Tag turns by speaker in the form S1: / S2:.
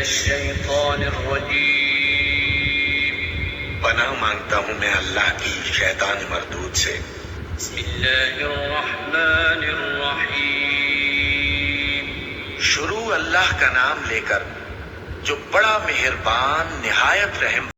S1: मिनश्शैतानिर्रजीम।
S2: पनाह मांगता हूँ मैं अल्लाह की शैतान मरदूद से।
S1: बिस्मिल्लाहिर्रहमानिर्रहीम।
S2: शुरू अल्लाह का नाम लेकर जो बड़ा मेहरबान निहायत रहम